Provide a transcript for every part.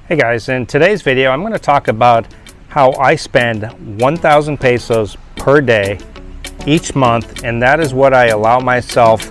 Hey guys, in today's video I'm going to talk about how I spend 1,000 pesos per day each month, and that is what I allow myself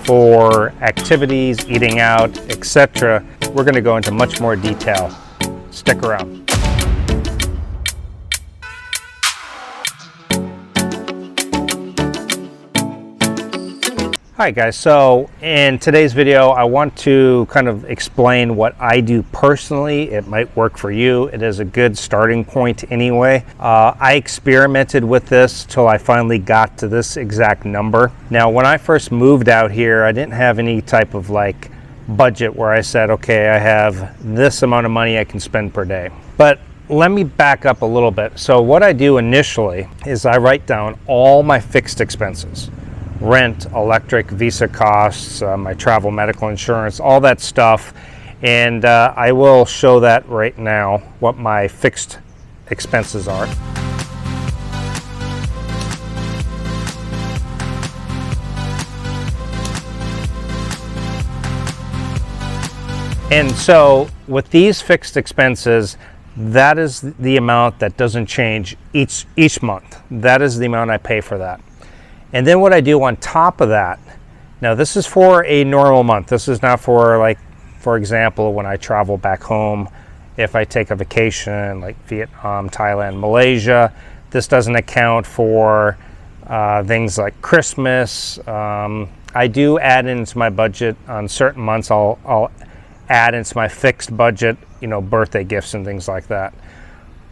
for activities, eating out, etc. We're going to go into much more detail. Stick around. Hi guys, so in today's video I want to kind of explain what I do personally. It might work for you. It is a good starting point anyway. I experimented with this till I finally got to this exact number. Now when I first moved out here, I didn't have any type of like budget where I said, okay, I have this amount of money I can spend per day. But let me back up a little bit. So what I do initially is I write down all my fixed expenses. Rent, electric, visa costs, my travel, medical insurance, all that stuff. And I will show that right now, what my fixed expenses are. And so with these fixed expenses, that is the amount that doesn't change each month. That is the amount I pay for that. And then what I do on top of that, now this is for a normal month. This is not for, like, for example, when I travel back home, if I take a vacation like Vietnam, Thailand, Malaysia. This doesn't account for things like Christmas. I do add into my budget on certain months. I'll add into my fixed budget, you know, birthday gifts and things like that.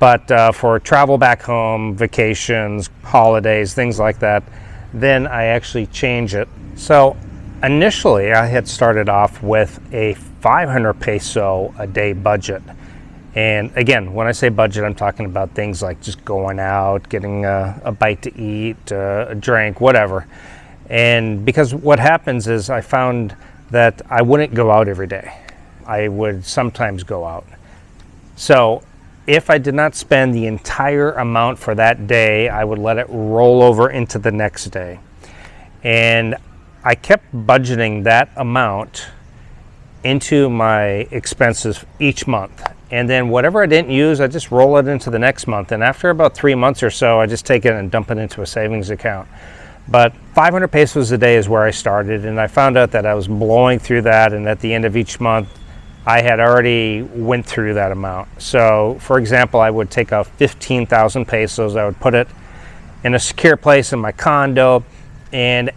But for travel back home, vacations, holidays, things like that, then I actually change it. So initially I had started off with a 500 peso a day budget. And again, when I say budget, I'm talking about things like just going out, getting a bite to eat, a drink, whatever. And because what happens is I found that I wouldn't go out every day. I would sometimes go out. So if I did not spend the entire amount for that day, I would let it roll over into the next day. And I kept budgeting that amount into my expenses each month. And then whatever I didn't use, I just roll it into the next month. And after about 3 months or so, I just take it and dump it into a savings account. But 500 pesos a day is where I started. And I found out that I was blowing through that. And at the end of each month, I had already went through that amount. So for example, I would take out 15,000 pesos. I would put it in a secure place in my condo, and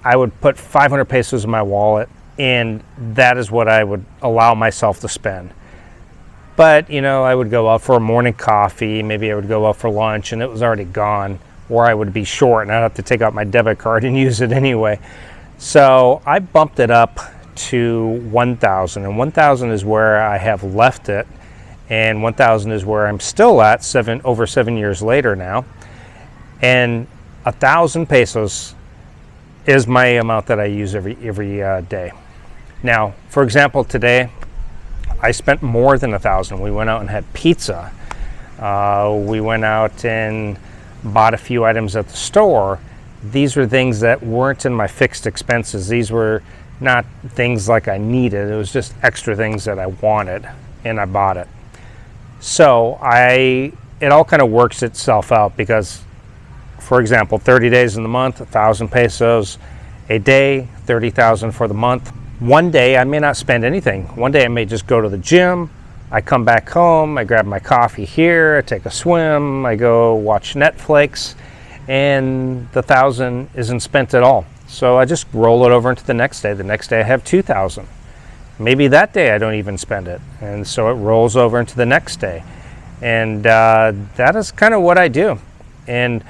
I would put 500 pesos in my wallet, and that is what I would allow myself to spend. But you know, I would go out for a morning coffee, maybe I would go out for lunch, and it was already gone, or I would be short and I'd have to take out my debit card and use it anyway. So I bumped it up to 1,000, and 1,000 is where I have left it, and 1,000 is where I'm still at over 7 years later now. And 1,000 pesos is my amount that I use every day. Now, for example, today I spent more than 1,000. We went out and had pizza. We went out and bought a few items at the store. These were things that weren't in my fixed expenses. These were not things like I needed. It was just extra things that I wanted, and I bought it. So it all kind of works itself out, because for example, 30 days in the month, 1,000 pesos a day, 30,000 for the month. One day I may not spend anything. One day I may just go to the gym. I come back home, I grab my coffee here, I take a swim, I go watch Netflix, and the 1,000 isn't spent at all. So I just roll it over into the next day. The next day I have 2,000. Maybe that day I don't even spend it. And so it rolls over into the next day. And that is kind of what I do. And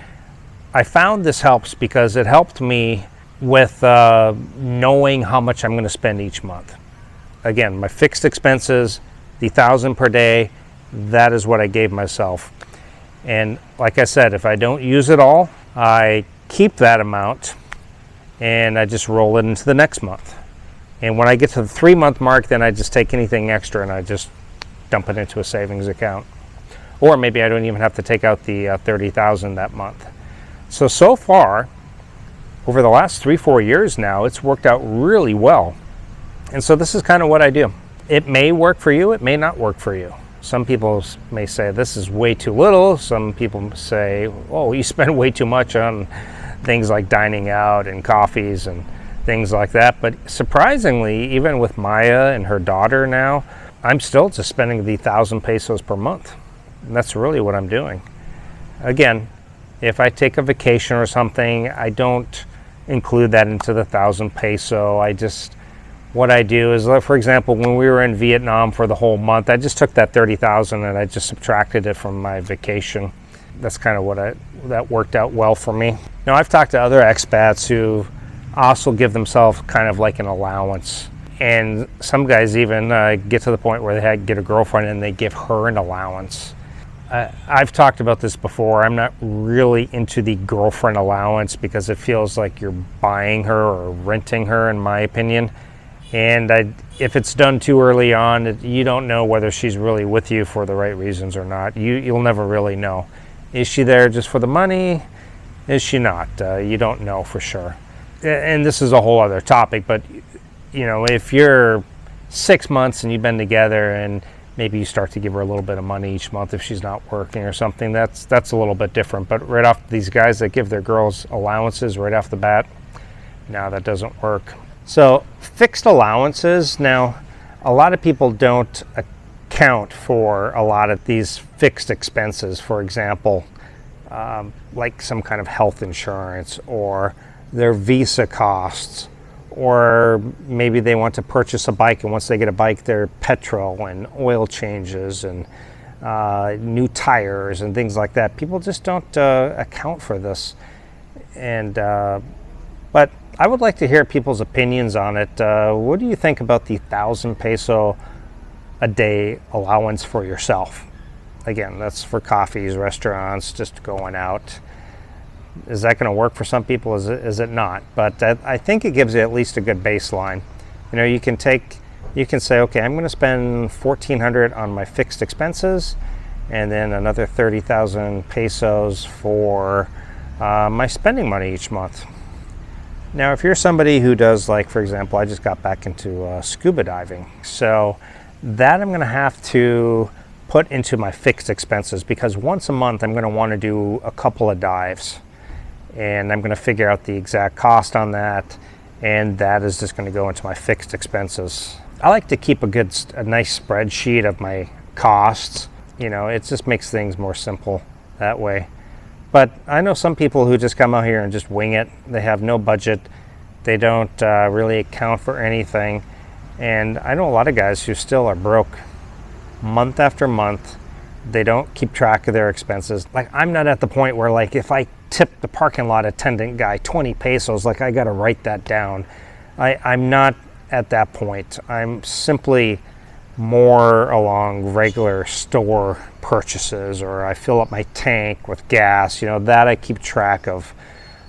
I found this helps because it helped me with knowing how much I'm going to spend each month. Again, my fixed expenses, the 1,000 per day, that is what I gave myself. And like I said, if I don't use it all, I keep that amount and I just roll it into the next month. And when I get to the 3-month mark, then I just take anything extra and I just dump it into a savings account. Or maybe I don't even have to take out the 30,000 that month. So far, over the last 3-4 years now, it's worked out really well. And so this is kind of what I do. It may work for you, it may not work for you. Some people may say this is way too little. Some people say, oh, you spend way too much on things like dining out and coffees and things like that. But surprisingly, even with Maya and her daughter now, I'm still just spending the 1,000 pesos per month. And that's really what I'm doing. Again, if I take a vacation or something, I don't include that into the 1,000 peso. What I do is, for example, when we were in Vietnam for the whole month, I just took that 30,000 and I just subtracted it from my vacation. That's kind of that worked out well for me. Now, I've talked to other expats who also give themselves kind of like an allowance. And some guys even get to the point where they get a girlfriend and they give her an allowance. I've talked about this before. I'm not really into the girlfriend allowance because it feels like you're buying her or renting her, in my opinion. And if it's done too early on, you don't know whether she's really with you for the right reasons or not. You'll never really know. Is she there just for the money? Is she not? You don't know for sure. And this is a whole other topic, but if you're 6 months and you've been together and maybe you start to give her a little bit of money each month if she's not working or something, that's a little bit different. But right off, these guys that give their girls allowances right off the bat, no, that doesn't work. So fixed allowances, now a lot of people don't account for a lot of these fixed expenses. For example, like some kind of health insurance or their visa costs, or maybe they want to purchase a bike, and once they get a bike, their petrol and oil changes and new tires and things like that. People just don't account for this. And but I would like to hear people's opinions on it. What do you think about the 1,000 peso a day allowance for yourself? Again, that's for coffees, restaurants, just going out. Is that going to work for some people? Is it not? But I think it gives you at least a good baseline. You can say, okay, I'm going to spend 1,400 on my fixed expenses, and then another 30,000 pesos for my spending money each month. Now, if you're somebody who does, like, for example, I just got back into scuba diving, so that I'm going to have to put into my fixed expenses, because once a month I'm going to want to do a couple of dives, and I'm going to figure out the exact cost on that, and that is just going to go into my fixed expenses. I like to keep a nice spreadsheet of my costs. It just makes things more simple that way. But I know some people who just come out here and just wing it. They have no budget. They don't really account for anything. And I know a lot of guys who still are broke month after month. They don't keep track of their expenses. Like, I'm not at the point where, like, if I tip the parking lot attendant guy 20 pesos, like, I got to write that down. I'm not at that point. I'm simply more along regular store purchases, or I fill up my tank with gas, that I keep track of.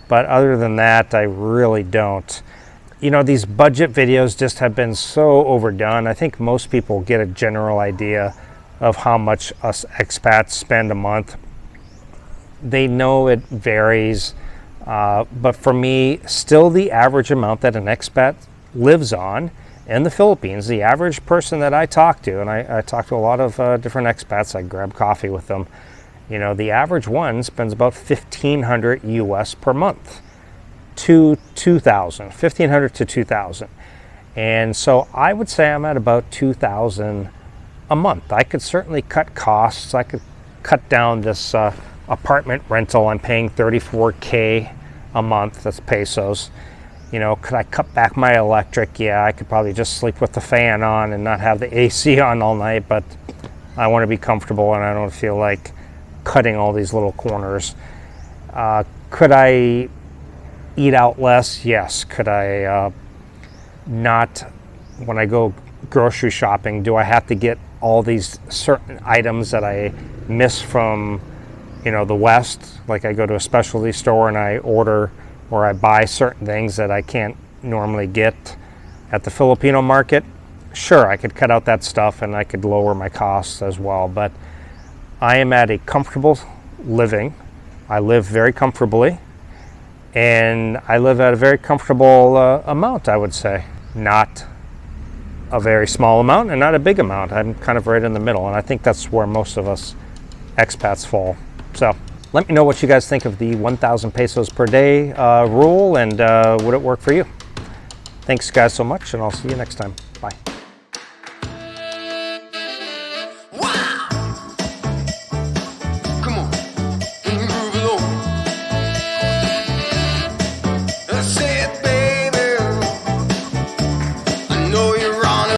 But other than that, I really don't. These budget videos just have been so overdone. I think most people get a general idea of how much us expats spend a month. They know it varies, but for me, still the average amount that an expat lives on in the Philippines, the average person that I talk to, and I talk to a lot of different expats, I grab coffee with them, the average one spends about 1,500 US per month to 2,000, 1,500 to 2,000. And so I would say I'm at about 2,000 a month. I could certainly cut costs. I could cut down this apartment rental. I'm paying 34K a month, that's pesos. Could I cut back my electric? Yeah, I could probably just sleep with the fan on and not have the AC on all night, but I want to be comfortable and I don't feel like cutting all these little corners. Could I eat out less? Yes. Could I not, when I go grocery shopping, do I have to get all these certain items that I miss from, the West? Like, I go to a specialty store and I order or I buy certain things that I can't normally get at the Filipino market. Sure, I could cut out that stuff and I could lower my costs as well, but I am at a comfortable living. I live very comfortably, and I live at a very comfortable amount, I would say. Not a very small amount and not a big amount. I'm kind of right in the middle, and I think that's where most of us expats fall. So let me know what you guys think of the 1,000 pesos per day rule, and would it work for you? Thanks guys so much, and I'll see you next time. Bye.